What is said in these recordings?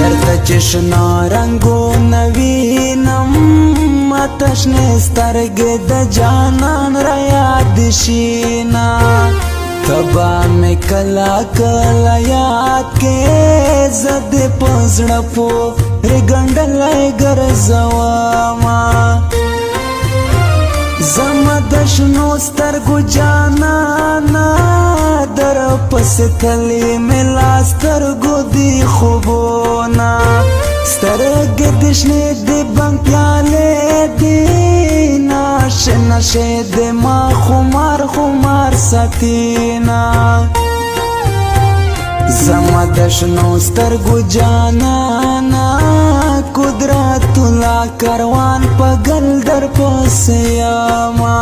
چرته چشنا رنگو نوینم آتشنې سترګې د جانان را یاد شینا تبا مې کلا کلا یاد کې زد پزړه پورې ګنډلای ګرځوما زما د شنو سترګو جانانا در پسې تلې مې لا سترګو دی خوبونه سترګې د شنې د بنګ پیالې دي نشه نشه د ما خمار خمار ساتینا زما د شنو سترګو جانانا قدرت لا کاروان په ګل در پسې یما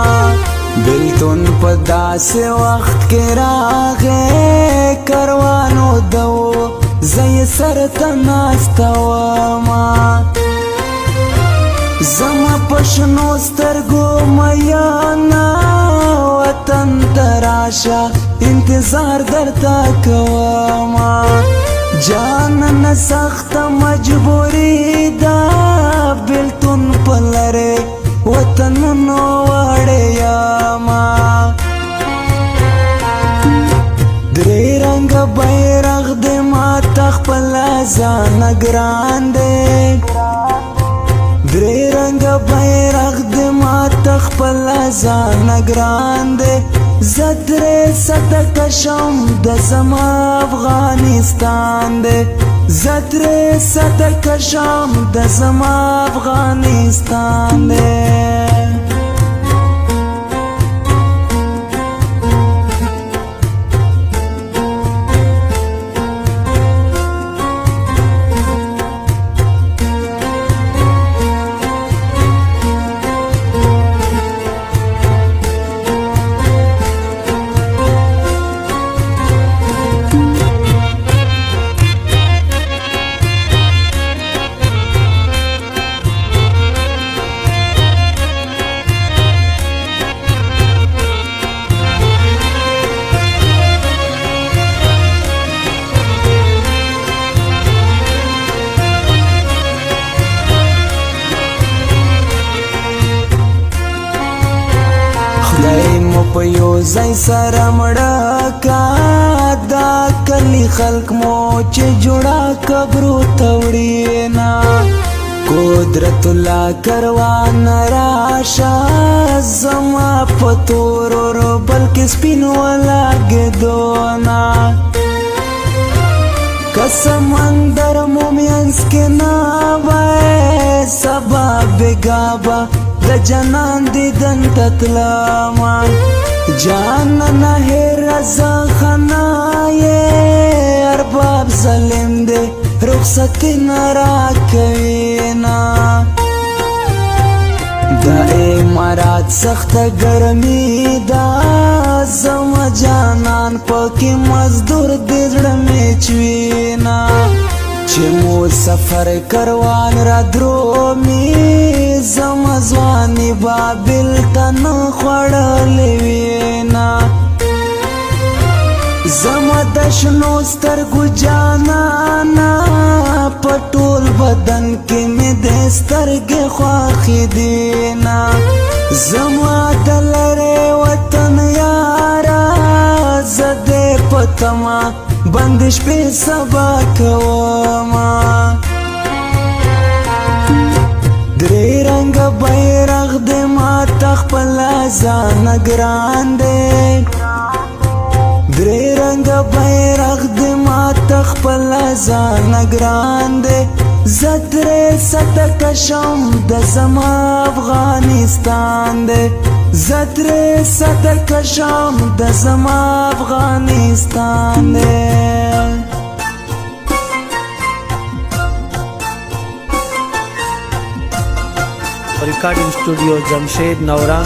بلتون په داسې وخت کې راغې کاروانو دو زه سر ته ناسته وما زما په شنو سترګو میانا وطن ته راشه انتظار درته کوما جانانه سخته مجبوري ده بلتون په لرې وطنونو وړې یما درې رنګه بیرغ د ماته خپله ځانه ګران دی درې رنګه بیرغ د ماته خپله ځانه ګران دی زه درې سته کشم د زما افغانستان دی زه درې سته کشم د زما افغانستان دی خدای مو په یو ځای سره مړه کا دا کلی خلق مو چې جوړه قبرو ته وړینا قدرت الله کاروان راشه زما په تورو بلکې سپینو لګېدونه که سمندر مو منځ کې نه وای سبا بېګا به د جنان دیدن تتلاما جانانه هېره زخانه یې ارباب ظالم دی رخصتي نه راکوینه د امارات سخته ګرمي ده زما جانان پکې مزدور دی زړه مې چوینه چې مو سفر کاروان را درومي زما ځواني بابل ته نه خوړلې وینا زما د شنو سترګو جانانا په ټول بدن کې مې د سترګې خوښې دينا زما د لرې وطن یاره زه دې په تمه بند شپې سبا کوما درې رنګه بیرغ د ماته خپله ځانه ګران دی درې رنګه بیرغ د ماته خپله ځانه ګران دی زه درې سته کشم د زما افغانستان دی زه درې سته کشم د زما افغانستان دی recording studio Jamshed नौरा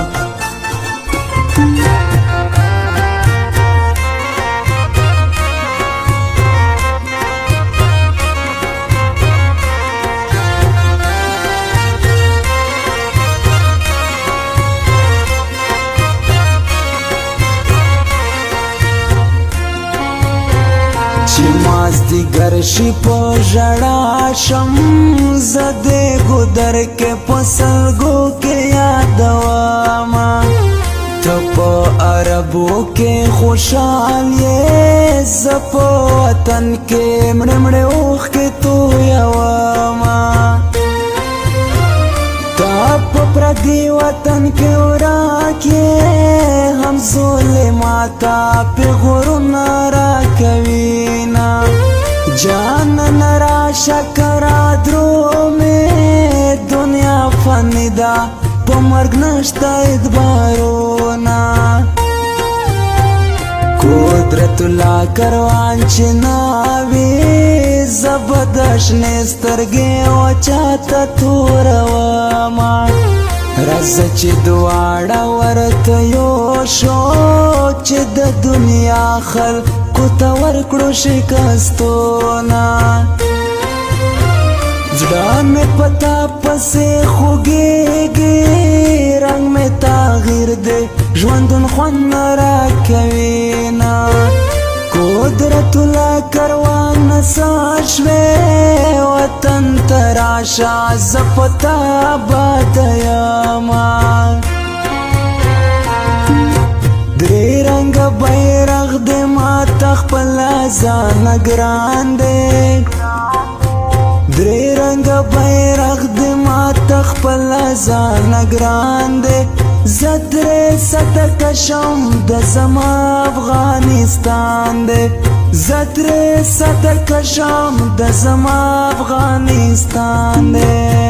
چې مازدیګر شي په ژړا شم زه دې ګودر کې په سلګو کې یادومه ته په عربو کې خوشحال یې زه په وطن کې مړې مړې اوښکې تویومه تا په پردي وطن کې ورک یې هم ظلماته پې غرونه راکوینه جانانه راشه که رادرومې دنیا فاني ده په مرګ نشته اعتبارونه قدرت الله کروان چې ناوي زه به د شنې سترګې وچاته تورومه راځه چې دواړه ورته یو شو چې د دنیا خلکو ته ورکړو شکستونه زړه مې پتا پسې خوږېږي رنګ مې تغییر دی ژوندون خوند نه راکوینه قدرت الله کروان نڅا شوې وطن ته راشه زه په تا آباده یمه درې رنګه بیرغ دی ماته خپله ځانه ګران دی درې رنګه بیرغ دی ماته خپله ځانه ګران دی زه درې سطه کشم د زما افغانستان دی زه درې سطه کشم د زما افغانستان دی